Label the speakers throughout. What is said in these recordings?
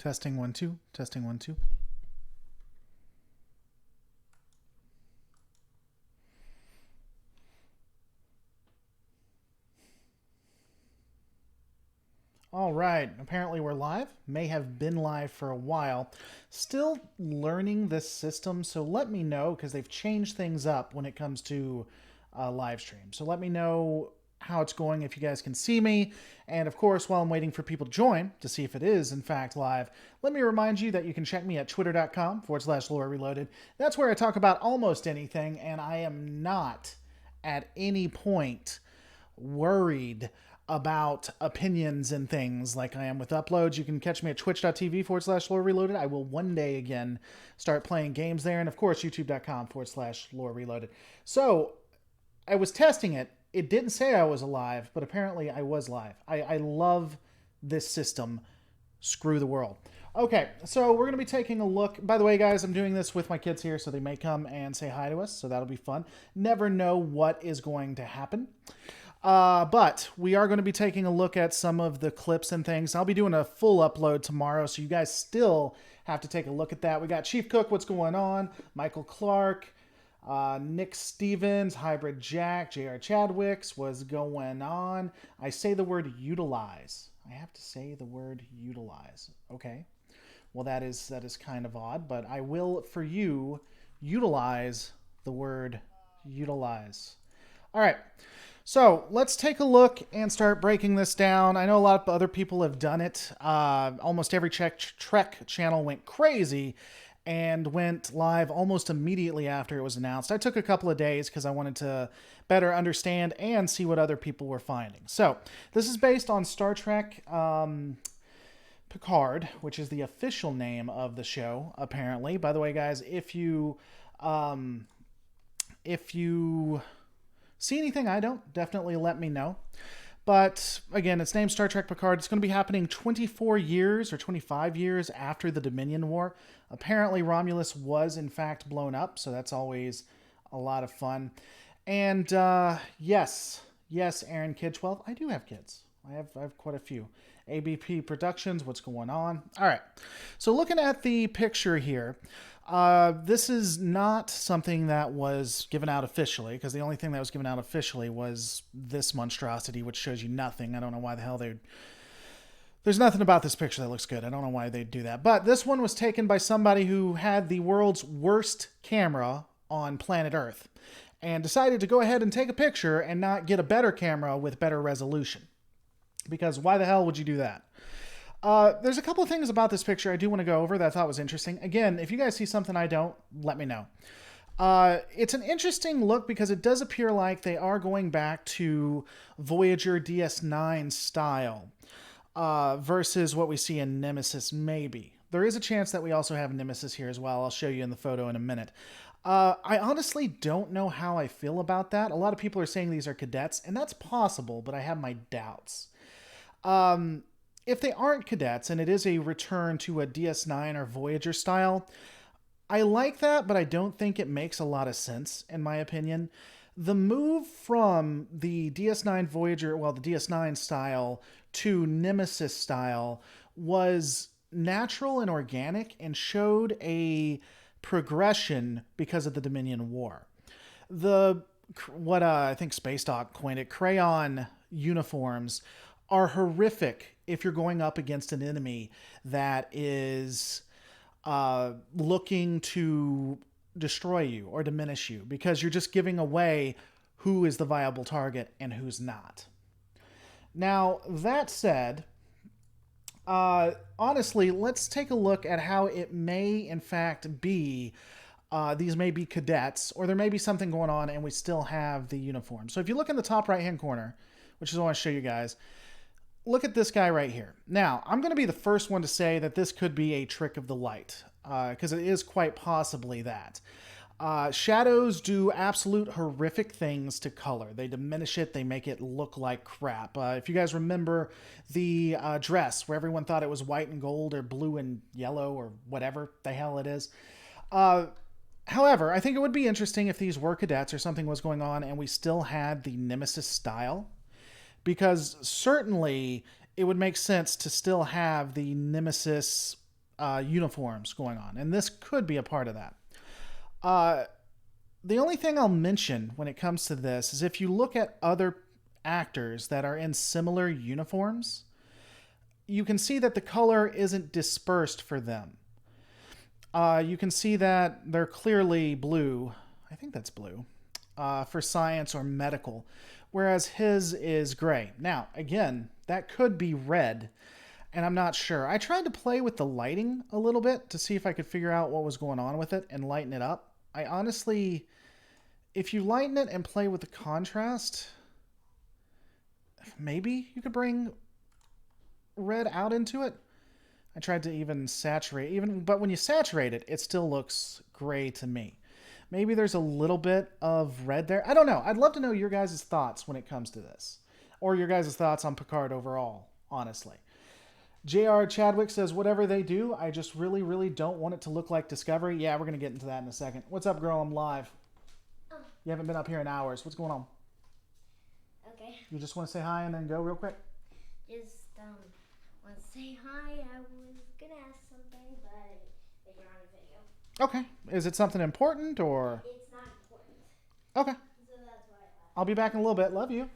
Speaker 1: Testing 1 2. Testing 1 2. All right, apparently we're live. May have been live for a while. Still learning this system, so let me know, because they've changed things up when it comes to live stream. So let me know how it's going, if you guys can see me. And of course, while I'm waiting for people to join to see if it is in fact live, let me remind you that you can check me at twitter.com/Lore Reloaded. That's where I talk about almost anything, and I am not at any point worried about opinions and things like I am with uploads. You can catch me at twitch.tv/Lore Reloaded. I will one day again start playing games there. And of course, youtube.com/Lore Reloaded. So I was testing it. It didn't say I was alive, but apparently I was live. I love this system. Screw the world. Okay, so we're going to be taking a look. By the way, guys, I'm doing this with my kids here, so they may come and say hi to us, so that'll be fun. Never know what is going to happen. But we are going to be taking a look at some of the clips and things. I'll be doing a full upload tomorrow, so you guys still have to take a look at that. We got Chief Cook, what's going on? Michael Clark, Nick Stevens, Hybrid Jack, J.R. Chadwicks, what's going on? I say the word utilize. I have to say the word utilize. Okay. Well, that is kind of odd, but I will, for you, utilize the word utilize. All right. So let's take a look and start breaking this down. I know a lot of other people have done it. Almost every Trek channel went crazy and went live almost immediately after it was announced. I took a couple of days because I wanted to better understand and see what other people were finding. So this is based on Star Trek Picard, which is the official name of the show, apparently. By the way, guys, if you see anything I don't, definitely let me know. But again, it's named Star Trek Picard. It's going to be happening 24 years or 25 years after the Dominion War. Apparently, Romulus was in fact blown up, so that's always a lot of fun. And yes, Aaron Kid 12. I do have kids. I have quite a few. ABP Productions, what's going on? All right. So looking at the picture here, this is not something that was given out officially, because the only thing that was given out officially was this monstrosity, which shows you nothing. I don't know why the hell there's nothing about this picture that looks good. I don't know why they'd do that. But this one was taken by somebody who had the world's worst camera on planet Earth and decided to go ahead and take a picture and not get a better camera with better resolution. Because why the hell would you do that? There's a couple of things about this picture I do want to go over that I thought was interesting. Again, if you guys see something I don't, let me know. It's an interesting look because it does appear like they are going back to Voyager DS9 style versus what we see in Nemesis, maybe. There is a chance that we also have Nemesis here as well. I'll show you in the photo in a minute. I honestly don't know how I feel about that. A lot of people are saying these are cadets, and that's possible, but I have my doubts. If they aren't cadets and it is a return to a DS9 or Voyager style, I like that, but I don't think it makes a lot of sense, in my opinion. The move from the DS9 Voyager, well, the DS9 style to Nemesis style was natural and organic and showed a progression because of the Dominion War. What I think Space Doc coined it, crayon uniforms are horrific if you're going up against an enemy that is looking to destroy you or diminish you, because you're just giving away who is the viable target and who's not. Now, that said, honestly, let's take a look at how it may in fact be. These may be cadets, or there may be something going on and we still have the uniform. So if you look in the top right hand corner, which is what I want to show you guys, look at this guy right here. Now, I'm going to be the first one to say that this could be a trick of the light, because it is quite possibly that. Shadows do absolute horrific things to color. They diminish it. They make it look like crap. If you guys remember the dress where everyone thought it was white and gold or blue and yellow or whatever the hell it is. However, I think it would be interesting if these were cadets or something was going on and we still had the Nemesis style. Because certainly it would make sense to still have the Nemesis uniforms going on, and this could be a part of that. Uh, the only thing I'll mention when it comes to this is if you look at other actors that are in similar uniforms, you can see that the color isn't dispersed for them. You can see that they're clearly blue. I think that's blue for science or medical, whereas his is gray. Now, again, that could be red, and I'm not sure. I tried to play with the lighting a little bit to see if I could figure out what was going on with it and lighten it up. I honestly, if you lighten it and play with the contrast, maybe you could bring red out into it. I tried to even saturate, but when you saturate it, it still looks gray to me. Maybe there's a little bit of red there. I don't know. I'd love to know your guys' thoughts when it comes to this, or your guys' thoughts on Picard overall, honestly. J.R. Chadwick says, whatever they do, I just really, really don't want it to look like Discovery. Yeah, we're going to get into that in a second. What's up, girl? I'm live. Oh. You haven't been up here in hours. What's going on?
Speaker 2: Okay.
Speaker 1: You just want to say hi and then go real quick?
Speaker 2: Just want to say hi. I was going to ask something, but you're on a video.
Speaker 1: Okay. Is it something important or?
Speaker 2: It's not important.
Speaker 1: Okay.
Speaker 2: So that's why
Speaker 1: I'll be back in a little bit. Love you.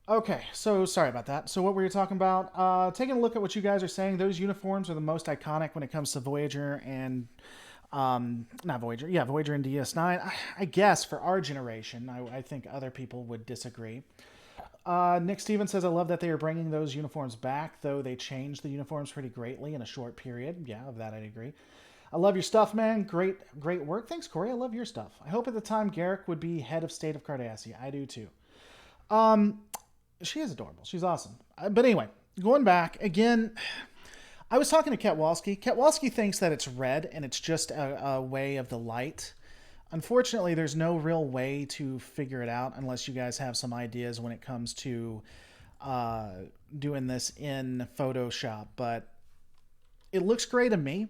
Speaker 1: Okay, so sorry about that. So what were you talking about? Taking a look at what you guys are saying, those uniforms are the most iconic when it comes to Voyager and, not Voyager, yeah, Voyager and DS9. I guess for our generation, I think other people would disagree. Nick Stevens says, I love that they are bringing those uniforms back, though they changed the uniforms pretty greatly in a short period. Yeah, of that I'd agree. I love your stuff, man. Great work. Thanks, Corey. I love your stuff. I hope at the time Garrick would be head of state of Cardassia. I do too. She is adorable. She's awesome. But anyway, going back, again, I was talking to Ketwalski. Ketwalski thinks that it's red and it's just a way of the light. Unfortunately, there's no real way to figure it out unless you guys have some ideas when it comes to doing this in Photoshop. But it looks great to me.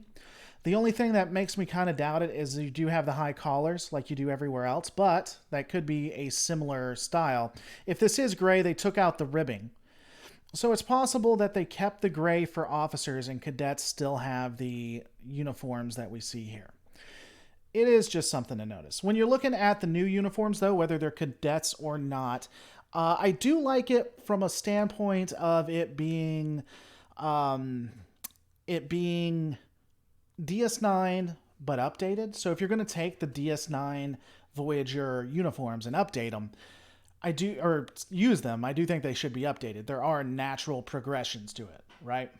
Speaker 1: The only thing that makes me kind of doubt it is you do have the high collars like you do everywhere else, but that could be a similar style. If this is gray, they took out the ribbing. So it's possible that they kept the gray for officers and cadets still have the uniforms that we see here. It is just something to notice. When you're looking at the new uniforms, though, whether they're cadets or not, I do like it from a standpoint of it being DS9 but updated. So if you're going to take the DS9 Voyager uniforms and update them, I do think they should be updated. There are natural progressions to it, right?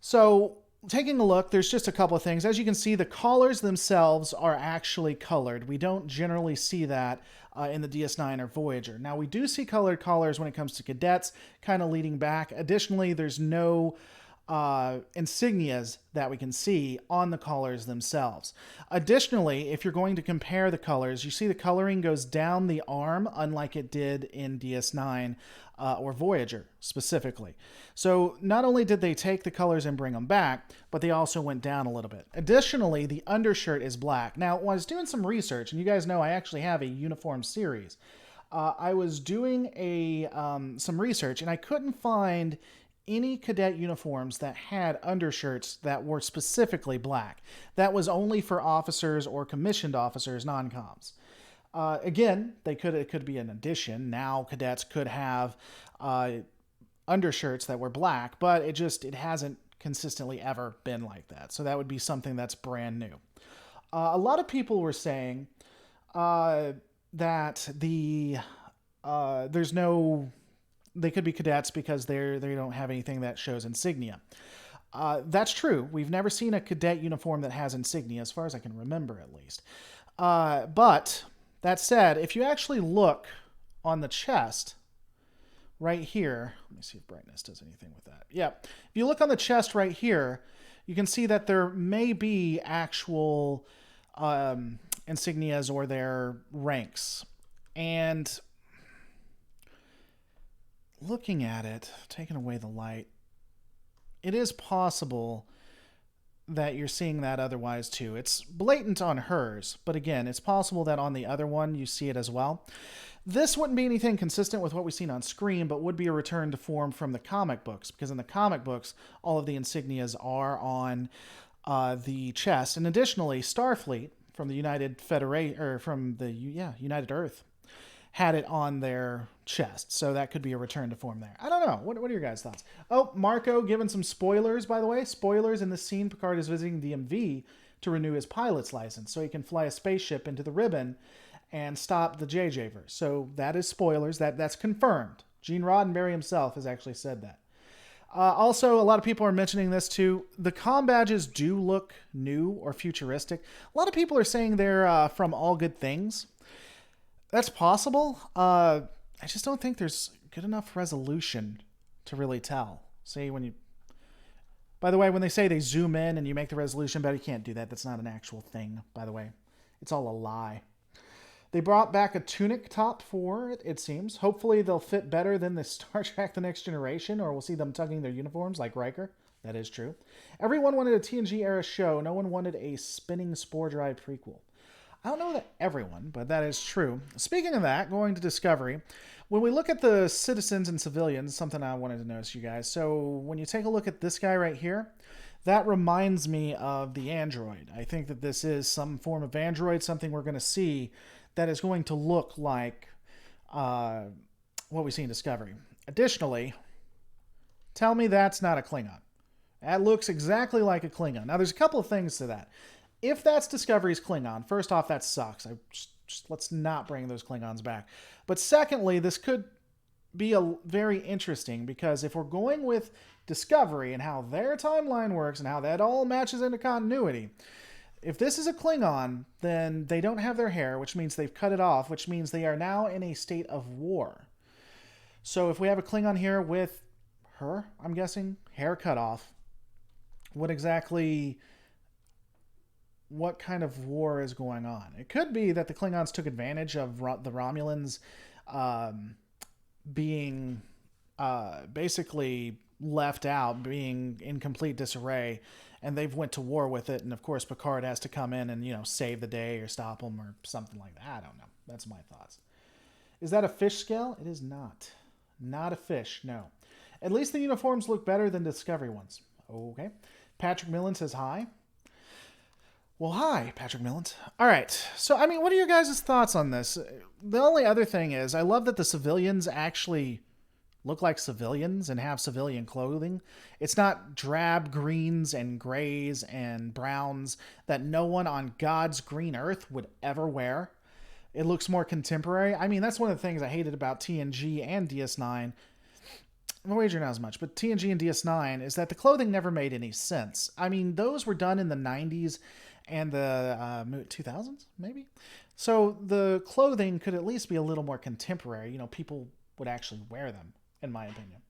Speaker 1: So taking a look, there's just a couple of things. As you can see, the collars themselves are actually colored. We don't generally see that in the DS9 or Voyager. Now, we do see colored collars when it comes to cadets, kind of leading back. Additionally, there's no insignias that we can see on the collars themselves. Additionally, if you're going to compare the colors, you see the coloring goes down the arm, unlike it did in DS9 or Voyager specifically. So not only did they take the colors and bring them back, but they also went down a little bit. Additionally, the undershirt is black. Now, when I was doing some research, and you guys know I actually have a uniform series, I was doing some research, and I couldn't find any cadet uniforms that had undershirts that were specifically black. That was only for officers or commissioned officers, non-coms. Again, it could be an addition. Now cadets could have undershirts that were black, but it hasn't consistently ever been like that. So that would be something that's brand new. A lot of people were saying that they could be cadets because they don't have anything that shows insignia. That's true. We've never seen a cadet uniform that has insignia, as far as I can remember, at least. But that said, if you actually look on the chest right here, let me see if brightness does anything with that. Yeah, if you look on the chest right here, you can see that there may be actual insignias or their ranks. And looking at it, taking away the light, it is possible that you're seeing that otherwise too. It's blatant on hers, but again, it's possible that on the other one you see it as well. This wouldn't be anything consistent with what we've seen on screen, but would be a return to form from the comic books, because in the comic books, all of the insignias are on the chest. And additionally, Starfleet from the United Federation, or from the United Earth, had it on their chest. So that could be a return to form there. I don't know. What are your guys' thoughts? Oh, Marco giving some spoilers, by the way. Spoilers in this scene. Picard is visiting the MV to renew his pilot's license so he can fly a spaceship into the ribbon and stop the JJ'vers. So that is spoilers. That's confirmed. Gene Roddenberry himself has actually said that. Also, a lot of people are mentioning this too. The comm badges do look new or futuristic. A lot of people are saying they're from All Good Things. That's possible. I just don't think there's good enough resolution to really tell. See, by the way, when they say they zoom in and you make the resolution better, you can't do that. That's not an actual thing, by the way. It's all a lie. They brought back a tunic top for it, it seems. Hopefully they'll fit better than the Star Trek The Next Generation, or we'll see them tugging their uniforms like Riker. That is true. Everyone wanted a TNG-era show. No one wanted a spinning spore drive prequel. I don't know that everyone, but that is true. Speaking of that, going to Discovery, when we look at the citizens and civilians, something I wanted to notice, you guys. So when you take a look at this guy right here, that reminds me of the android. I think that this is some form of android, something we're going to see that is going to look like what we see in Discovery. Additionally, tell me that's not a Klingon. That looks exactly like a Klingon. Now, there's a couple of things to that. If that's Discovery's Klingon, first off, that sucks. Just let's not bring those Klingons back. But secondly, this could be very interesting, because if we're going with Discovery and how their timeline works and how that all matches into continuity, if this is a Klingon, then they don't have their hair, which means they've cut it off, which means they are now in a state of war. So if we have a Klingon here with her, I'm guessing, hair cut off, what kind of war is going on? It could be that the Klingons took advantage of the Romulans being basically left out, being in complete disarray, and they've went to war with it. And of course, Picard has to come in and, save the day or stop them or something like that. I don't know. That's my thoughts. Is that a fish scale? It is not. Not a fish, no. At least the uniforms look better than Discovery ones. Okay. Patrick Millen says hi. Well, hi, Patrick Millen. All right. So, what are your guys' thoughts on this? The only other thing is, I love that the civilians actually look like civilians and have civilian clothing. It's not drab greens and grays and browns that no one on God's green earth would ever wear. It looks more contemporary. That's one of the things I hated about TNG and DS9. Voyager not as much, but TNG and DS9 is that the clothing never made any sense. Those were done in the 90s and the 2000s, maybe? So the clothing could at least be a little more contemporary. People would actually wear them, in my opinion.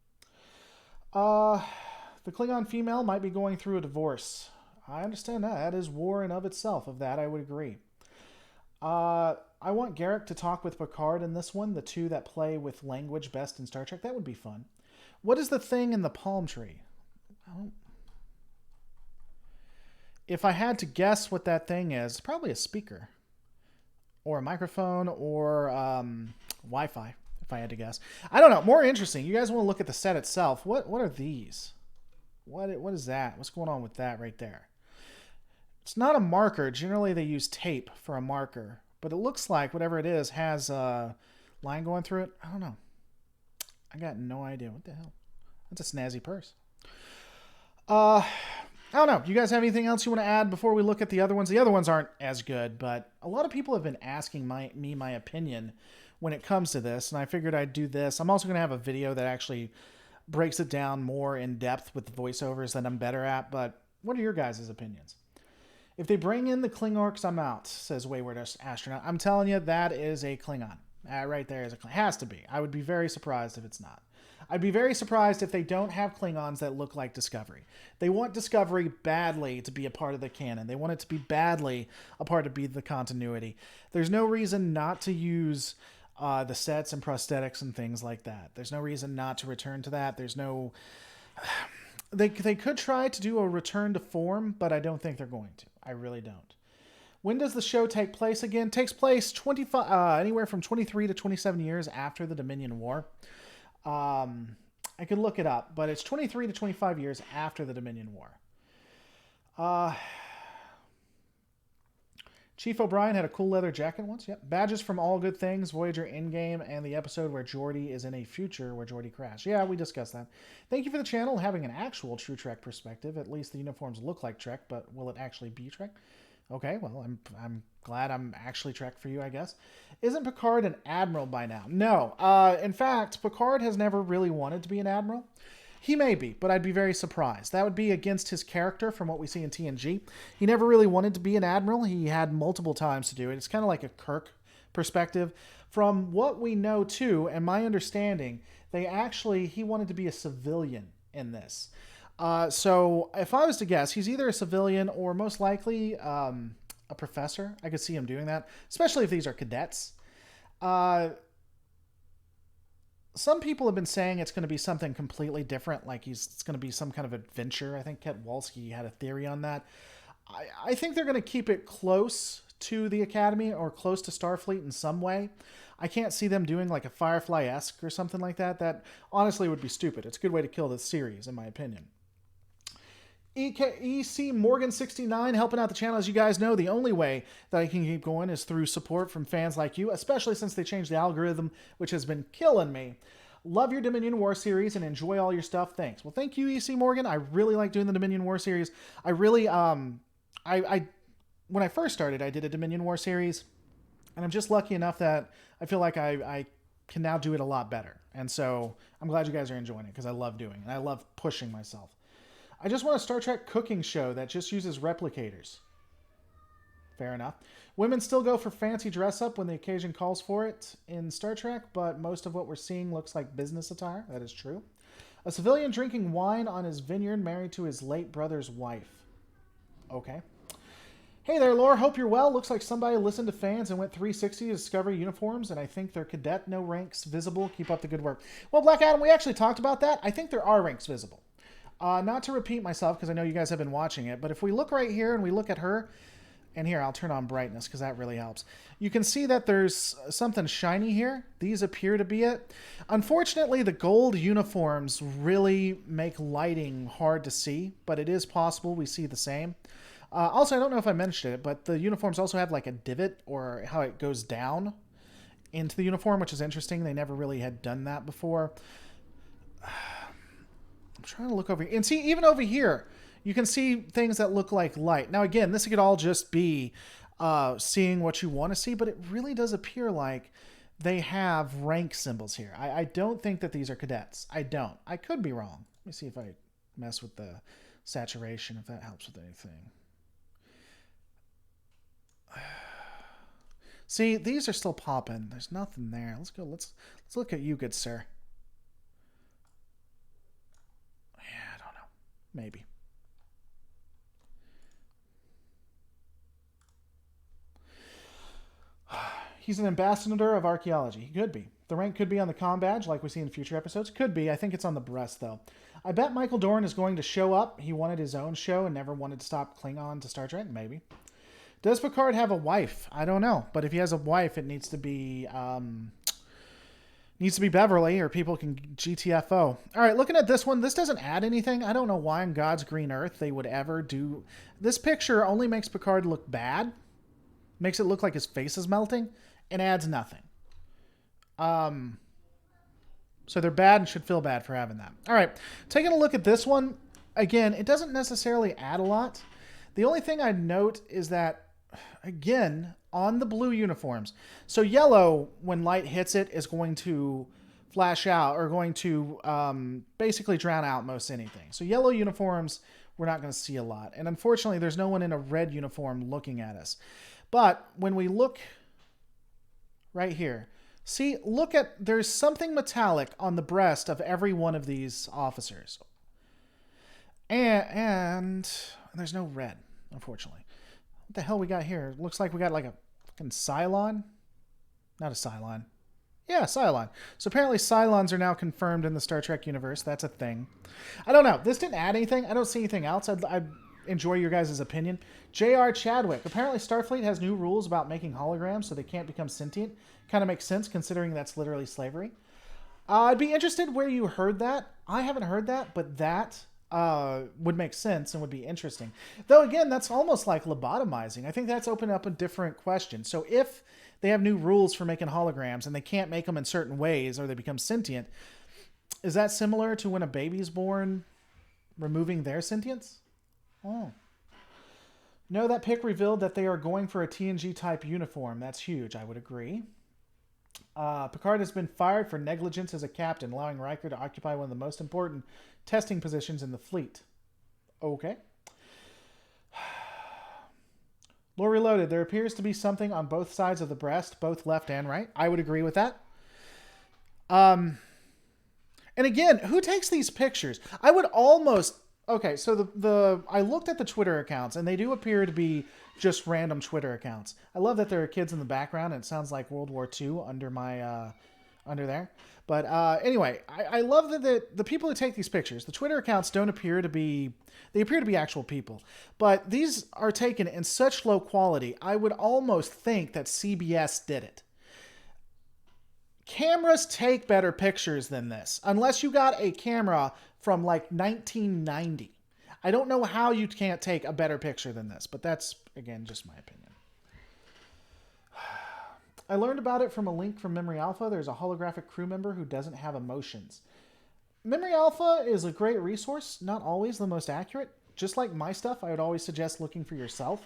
Speaker 1: The Klingon female might be going through a divorce. I understand that. That is war in of itself. Of that, I would agree. I want Garrick to talk with Picard in this one, the two that play with language best in Star Trek. That would be fun. What is the thing in the palm tree? If I had to guess what that thing is, probably a speaker. Or a microphone, or Wi-Fi, if I had to guess. I don't know. More interesting. You guys want to look at the set itself. What are these? What is that? What's going on with that right there? It's not a marker. Generally, they use tape for a marker. But it looks like whatever it is has a line going through it. I don't know. I got no idea. What the hell? That's a snazzy purse. I don't know. You guys have anything else you want to add before we look at the other ones? The other ones aren't as good, but a lot of people have been asking my opinion when it comes to this, and I figured I'd do this. I'm also going to have a video that actually breaks it down more in depth with the voiceovers that I'm better at, but what are your guys' opinions? If they bring in the Klingorks, I'm out, says Wayward Astronaut. I'm telling you, that is a Klingon. Right there is a Klingon. Has to be. I would be very surprised if it's not. I'd be very surprised if they don't have Klingons that look like Discovery. They want Discovery badly to be a part of the canon. They want it to be badly a part of the continuity. There's no reason not to use the sets and prosthetics and things like that. There's no reason not to return to that. There's no... They could try to do a return to form, but I don't think they're going to. I really don't. When does the show take place again? It takes place anywhere from 23 to 27 years after the Dominion War. I could look it up, but it's 23 to 25 years after the Dominion War. Chief O'Brien had a cool leather jacket once. Yep. Badges from All Good Things, Voyager Endgame, and the episode where Geordi is in a future where Geordi crashed. Yeah, we discussed that. Thank you for the channel having an actual true Trek perspective. At least the uniforms look like Trek, but will it actually be Trek? Okay, well, I'm glad I'm actually Trek for you, I guess. Isn't Picard an admiral by now? No. In fact, Picard has never really wanted to be an admiral. He may be, but I'd be very surprised. That would be against his character from what we see in TNG. He never really wanted to be an admiral. He had multiple times to do it. It's kind of like a Kirk perspective. From what we know, too, and my understanding, he wanted to be a civilian in this. So if I was to guess, he's either a civilian or most likely a professor. I could see him doing that, especially if these are cadets. Some people have been saying it's going to be something completely different, like it's going to be some kind of adventure. I think Ket Wolski had a theory on that. I think they're going to keep it close to the Academy or close to Starfleet in some way. I can't see them doing like a Firefly-esque or something like that. That honestly would be stupid. It's a good way to kill the series, in my opinion. EC Morgan 69 helping out the channel. As you guys know, the only way that I can keep going is through support from fans like you, especially since they changed the algorithm, which has been killing me. Love your Dominion War series and enjoy all your stuff. Thanks. Well, thank you, EC Morgan. I really like doing the Dominion War series. I really, when I first started, I did a Dominion War series, and I'm just lucky enough that I feel like I can now do it a lot better. And so I'm glad you guys are enjoying it because I love doing it, and I love pushing myself. I just want a Star Trek cooking show that just uses replicators. Fair enough. Women still go for fancy dress-up when the occasion calls for it in Star Trek, but most of what we're seeing looks like business attire. That is true. A civilian drinking wine on his vineyard married to his late brother's wife. Okay. Hey there, Laura. Hope you're well. Looks like somebody listened to fans and went 360 to discover uniforms, and I think they're cadet, no ranks visible. Keep up the good work. Well, Black Adam, we actually talked about that. I think there are ranks visible. Not to repeat myself, because I know you guys have been watching it, but if we look right here and we look at her, and here, I'll turn on brightness because that really helps. You can see that there's something shiny here. These appear to be it. Unfortunately, the gold uniforms really make lighting hard to see, but it is possible we see the same. Also, I don't know if I mentioned it, but the uniforms also have like a divot or how it goes down into the uniform, which is interesting. They never really had done that before. I'm trying to look over here. And see, even over here, you can see things that look like light. Now, again, this could all just be seeing what you want to see, but it really does appear like they have rank symbols here. I don't think that these are cadets. I don't. I could be wrong. Let me see if I mess with the saturation, if that helps with anything. See, these are still popping. There's nothing there. Let's go. Let's look at you, good sir. Yeah, I don't know. Maybe. He's an ambassador of archaeology. He could be. The rank could be on the comm badge, like we see in future episodes. Could be. I think it's on the breast, though. I bet Michael Dorn is going to show up. He wanted his own show and never wanted to stop Klingon to Star Trek. Maybe. Does Picard have a wife? I don't know. But if he has a wife, it needs to be Beverly, or people can GTFO. All right, looking at this one, this doesn't add anything. I don't know why on God's green earth they would ever do... This picture only makes Picard look bad. Makes it look like his face is melting. And adds nothing. So they're bad and should feel bad for having that. All right, taking a look at this one. Again, it doesn't necessarily add a lot. The only thing I'd note is that, again, on the blue uniforms. So yellow, when light hits it, is going to flash out or going to basically drown out most anything. So yellow uniforms, we're not going to see a lot. And unfortunately, there's no one in a red uniform looking at us. But when we look... right here. See, look at, there's something metallic on the breast of every one of these officers. And there's no red, unfortunately. What the hell we got here? Looks like we got like a fucking Cylon. Not a Cylon. Yeah, Cylon. So apparently Cylons are now confirmed in the Star Trek universe. That's a thing. I don't know. This didn't add anything. I don't see anything else. I'd enjoy your guys' opinion. J.R. Chadwick. Apparently Starfleet has new rules about making holograms so they can't become sentient. Kind of makes sense considering that's literally slavery. I'd be interested where you heard that. I haven't heard that, but that would make sense and would be interesting. Though, again, that's almost like lobotomizing. I think that's opened up a different question. So if they have new rules for making holograms and they can't make them in certain ways or they become sentient, is that similar to when a baby's born, removing their sentience? Oh. No, that pic revealed that they are going for a TNG type uniform. That's huge. I would agree. Picard has been fired for negligence as a captain, allowing Riker to occupy one of the most important testing positions in the fleet. Okay. Lore Reloaded. There appears to be something on both sides of the breast, both left and right. I would agree with that. And again, who takes these pictures? I would almost... Okay, so I looked at the Twitter accounts, and they do appear to be just random Twitter accounts. I love that there are kids in the background, and it sounds like World War II under my under there. But anyway, I love that the people who take these pictures, the Twitter accounts don't appear to be... They appear to be actual people. But these are taken in such low quality, I would almost think that CBS did it. Cameras take better pictures than this, unless you got a camera from like 1990. I don't know how you can't take a better picture than this, but that's, again, just my opinion. I learned about it from a link from Memory Alpha. There's a holographic crew member who doesn't have emotions. Memory Alpha is a great resource, not always the most accurate. Just like my stuff, I would always suggest looking for yourself.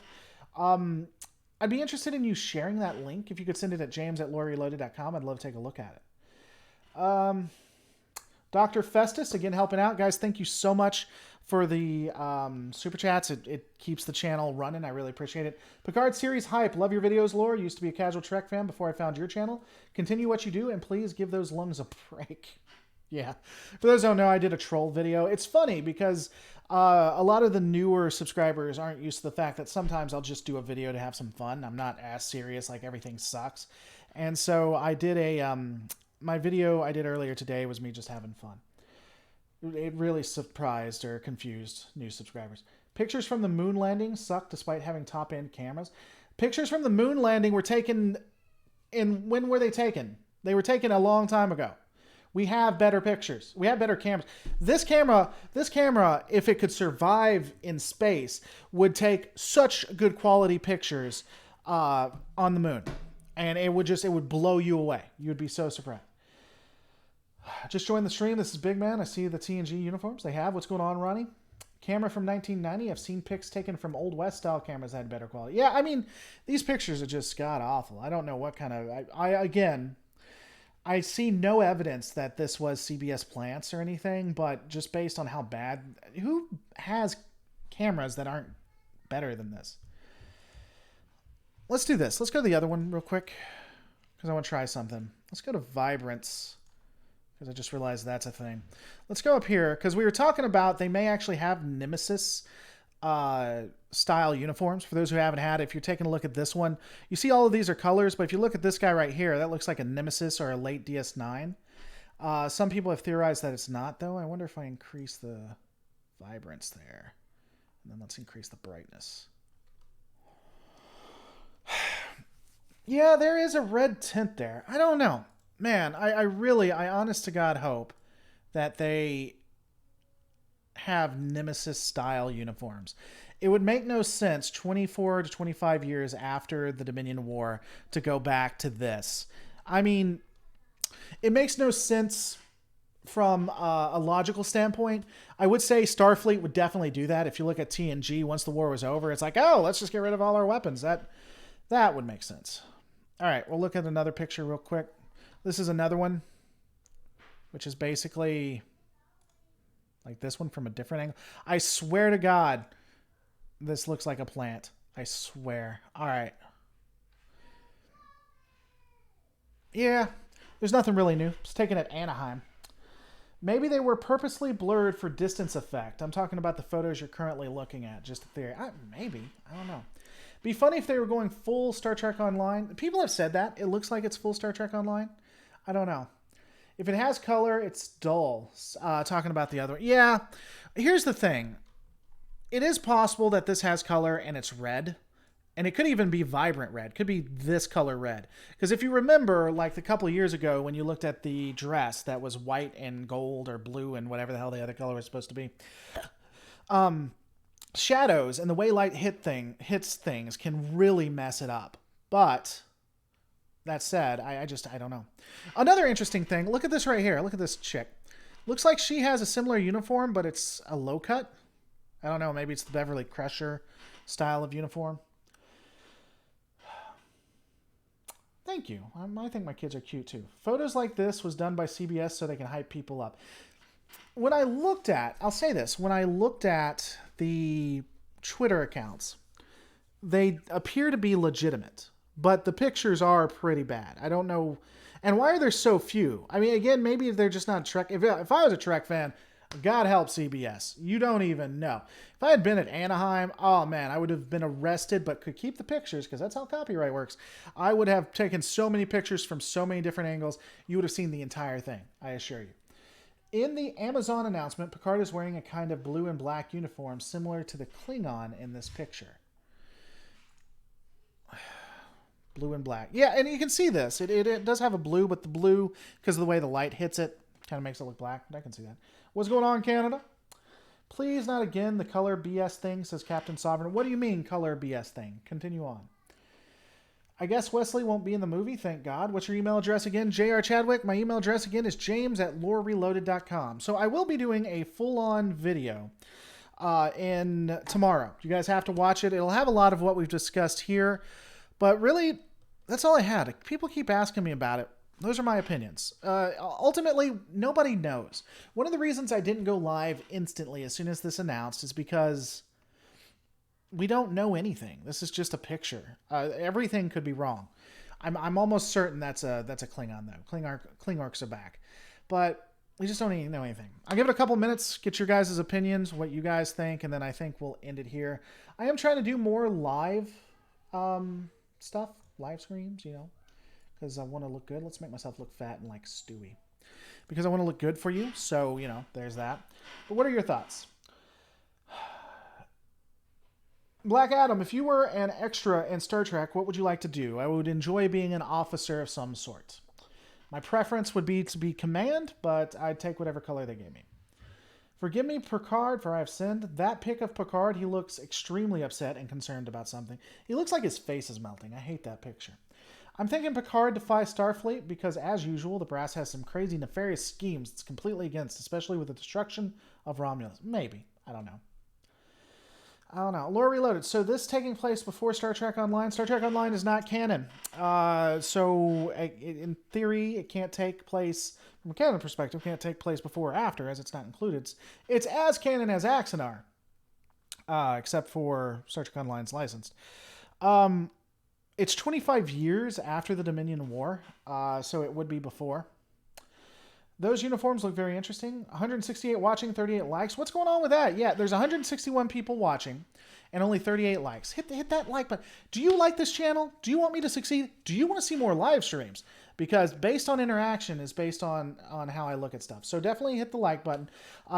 Speaker 1: I'd be interested in you sharing that link. If you could send it at james@lorereloaded.com, I'd love to take a look at it. Dr. Festus, again, helping out. Guys, thank you so much for the super chats. It keeps the channel running. I really appreciate it. Picard series hype. Love your videos, Lore. Used to be a casual Trek fan before I found your channel. Continue what you do, and please give those lungs a break. Yeah. For those who don't know, I did a troll video. It's funny because a lot of the newer subscribers aren't used to the fact that sometimes I'll just do a video to have some fun. I'm not as serious, like everything sucks. And so I did my video I did earlier today was me just having fun. It really surprised or confused new subscribers. Pictures from the moon landing suck despite having top-end cameras. Pictures from the moon landing were taken when were they taken? They were taken a long time ago. We have better pictures. We have better cameras. This camera, if it could survive in space, would take such good quality pictures on the moon. And it would blow you away. You'd be so surprised. Just joined the stream. This is Big Man. I see the TNG uniforms they have. What's going on, Ronnie? Camera from 1990. I've seen pics taken from Old West style cameras that had better quality. Yeah, I mean, these pictures are just god awful. I don't know what kind of... I see no evidence that this was CBS plants or anything, but just based on how bad... Who has cameras that aren't better than this? Let's do this. Let's go to the other one real quick, because I want to try something. Let's go to Vibrance, because I just realized that's a thing. Let's go up here, because we were talking about they may actually have Nemesis style uniforms. For those who haven't had, if you're taking a look at this one, you see all of these are colors, but if you look at this guy right here, that looks like a Nemesis or a late DS9. Some people have theorized that it's not, though. I wonder if I increase the vibrance there. And then let's increase the brightness. Yeah, there is a red tint there. I don't know. Man, I honest to God hope that they have Nemesis style uniforms. It would make no sense 24 to 25 years after the Dominion War to go back to this. I mean, it makes no sense from a logical standpoint. I would say Starfleet would definitely do that. If you look at TNG, once the war was over, it's like, oh, let's just get rid of all our weapons. That would make sense. All right, we'll look at another picture real quick. This is another one, which is basically like this one from a different angle. I swear to God, this looks like a plant. I swear. All right. Yeah, there's nothing really new. It's taken at Anaheim. Maybe they were purposely blurred for distance effect. I'm talking about the photos you're currently looking at. Just a theory. Maybe. I don't know. Be funny if they were going full Star Trek Online. People have said that. It looks like it's full Star Trek Online. I don't know. If it has color, it's dull. Talking about the other one. Yeah, here's the thing. It is possible that this has color and it's red. And it could even be vibrant red. It could be this color red. Because if you remember, like a couple of years ago when you looked at the dress that was white and gold or blue and whatever the hell the other color was supposed to be, shadows and the way light hits things can really mess it up. But that said, I don't know. Another interesting thing, look at this right here. Look at this chick. Looks like she has a similar uniform, but it's a low cut. I don't know. Maybe it's the Beverly Crusher style of uniform. Thank you. I think my kids are cute too. Photos like this was done by CBS so they can hype people up. When I looked at, I'll say this, when I looked at the Twitter accounts, they appear to be legitimate, but the pictures are pretty bad. I don't know. And why are there so few? I mean, again, maybe they're just not Trek. If I was a Trek fan, God help CBS. You don't even know. If I had been at Anaheim, oh man, I would have been arrested, but could keep the pictures because that's how copyright works. I would have taken so many pictures from so many different angles. You would have seen the entire thing, I assure you. In the Amazon announcement, Picard is wearing a kind of blue and black uniform similar to the Klingon in this picture. Blue and black. Yeah, and you can see this. It does have a blue, but the blue, because of the way the light hits it, kind of makes it look black. I can see that. What's going on, Canada? Please, not again. The color BS thing, says Captain Sovereign. What do you mean, color BS thing? Continue on. I guess Wesley won't be in the movie, thank God. What's your email address again? J.R. Chadwick. My email address again is james@lorereloaded.com. So I will be doing a full-on video in tomorrow. You guys have to watch it. It'll have a lot of what we've discussed here. But really, that's all I had. People keep asking me about it. Those are my opinions. Ultimately, nobody knows. One of the reasons I didn't go live instantly as soon as this announced is because we don't know anything. This is just a picture. Everything could be wrong. I'm almost certain that's a Klingon though. Klingorks are back, but we just don't even know anything. I'll give it a couple minutes, get your guys' opinions, what you guys think, and then I think we'll end it here. I am trying to do more live stuff, live streams, because I want to look good. Let's make myself look fat and like Stewie. Because I want to look good for you. So, there's that. But what are your thoughts? Black Adam, if you were an extra in Star Trek, what would you like to do? I would enjoy being an officer of some sort. My preference would be to be command, but I'd take whatever color they gave me. Forgive me, Picard, for I have sinned. That pic of Picard, he looks extremely upset and concerned about something. He looks like his face is melting. I hate that picture. I'm thinking Picard defies Starfleet because, as usual, the brass has some crazy, nefarious schemes it's completely against, especially with the destruction of Romulus. Maybe. I don't know. Lore Reloaded. So this taking place before Star Trek Online? Star Trek Online is not canon. So in theory, it can't take place, from a canon perspective, can't take place before or after, as it's not included. It's as canon as Axanar, except for Star Trek Online's licensed. It's 25 years after the Dominion War, so it would be before. Those uniforms look very interesting. 168 watching, 38 likes. What's going on with that? Yeah, there's 161 people watching and only 38 likes. Hit that like button. Do you like this channel? Do you want me to succeed? Do you want to see more live streams? Because based on interaction is based on how I look at stuff. So definitely hit the like button.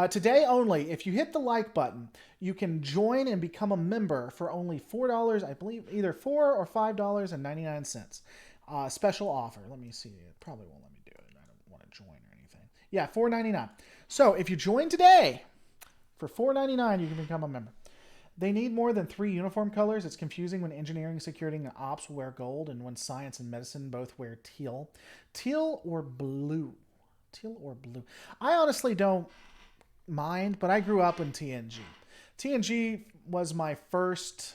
Speaker 1: Today only, if you hit the like button, you can join and become a member for only $4, I believe, either $4 or $5.99. Special offer. Let me see. It probably won't let me do it. I don't want to join or anything. Yeah, $4.99. So if you join today for $4.99, you can become a member. They need more than 3 uniform colors. It's confusing when engineering, security, and ops wear gold, and when science and medicine both wear teal. Teal or blue? Teal or blue? I honestly don't mind, but I grew up in TNG. TNG was my first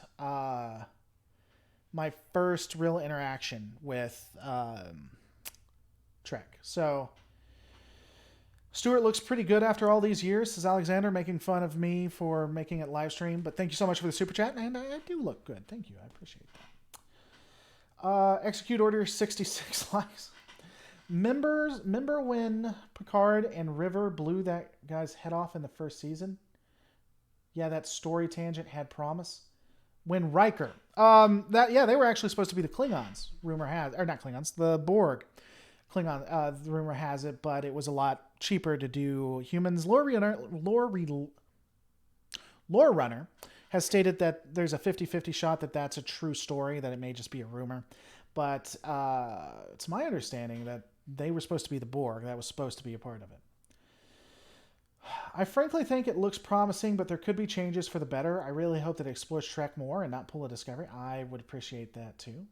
Speaker 1: real interaction with Trek. So Stuart looks pretty good after all these years, says Alexander, making fun of me for making it live stream. But thank you so much for the super chat, and I do look good. Thank you. I appreciate that. Execute order 66 likes. Remember when Picard and River blew that guy's head off in the first season? Yeah, that story tangent had promise. When Riker, they were actually supposed to be the Klingons. Rumor has, or not Klingons, the Borg. Klingon. The rumor has it, but it was a lot cheaper to do humans. Lore Runner has stated that there's a 50-50 shot that that's a true story, that it may just be a rumor. But it's my understanding that they were supposed to be the Borg. That was supposed to be a part of it. I frankly think it looks promising, but there could be changes for the better. I really hope that it explores Trek more and not pull a Discovery. I would appreciate that too.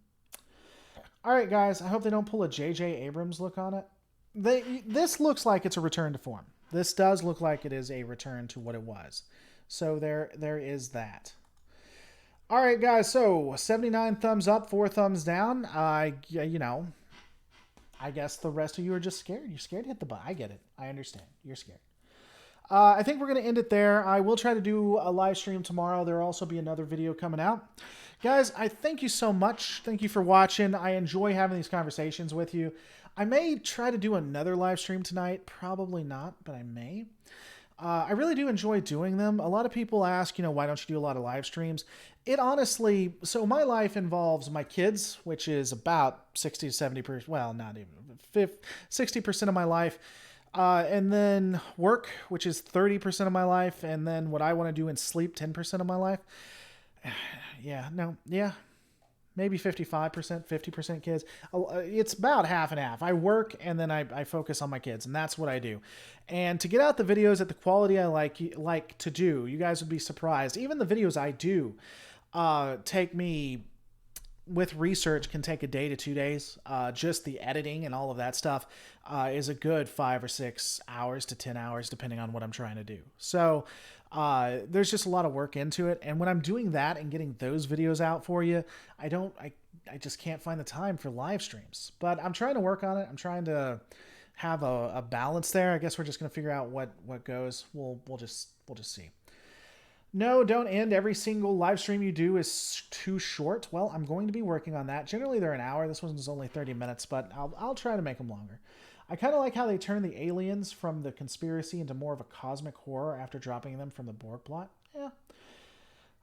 Speaker 1: All right, guys. I hope they don't pull a J.J. Abrams look on it. This looks like it's a return to form. This does look like it is a return to what it was. So there is that. All right, guys. So 79 thumbs up, 4 thumbs down. I guess the rest of you are just scared. You're scared to hit the button. I get it. I understand. You're scared. I think we're going to end it there. I will try to do a live stream tomorrow. There will also be another video coming out. Guys, I thank you so much. Thank you for watching. I enjoy having these conversations with you. I may try to do another live stream tonight. Probably not, but I may. I really do enjoy doing them. A lot of people ask, why don't you do a lot of live streams? It honestly, so my life involves my kids, which is about 60 to 70%, well, not even 60% of my life. And then work, which is 30% of my life. And then what I want to do and sleep, 10% of my life. Maybe 55%, 50% kids. It's about half and half. I work and then I focus on my kids, and that's what I do. And to get out the videos at the quality I like to do, you guys would be surprised. Even the videos I do take me, with research, can take a day to 2 days. Just the editing and all of that stuff is a good 5 or 6 hours to 10 hours, depending on what I'm trying to do. So there's just a lot of work into it. And when I'm doing that and getting those videos out for you, I just can't find the time for live streams. But I'm trying to work on it. I'm trying to have a balance there. I guess we're just going to figure out what goes. We'll just see. No, don't end. Every single live stream you do is too short. Well, I'm going to be working on that. Generally, they're an hour. This one's only 30 minutes, but I'll try to make them longer. I kind of like how they turn the aliens from the conspiracy into more of a cosmic horror after dropping them from the Borg plot. Yeah.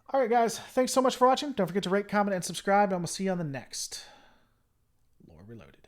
Speaker 1: All right, guys. Thanks so much for watching. Don't forget to rate, comment, and subscribe, and we'll see you on the next Lore Reloaded.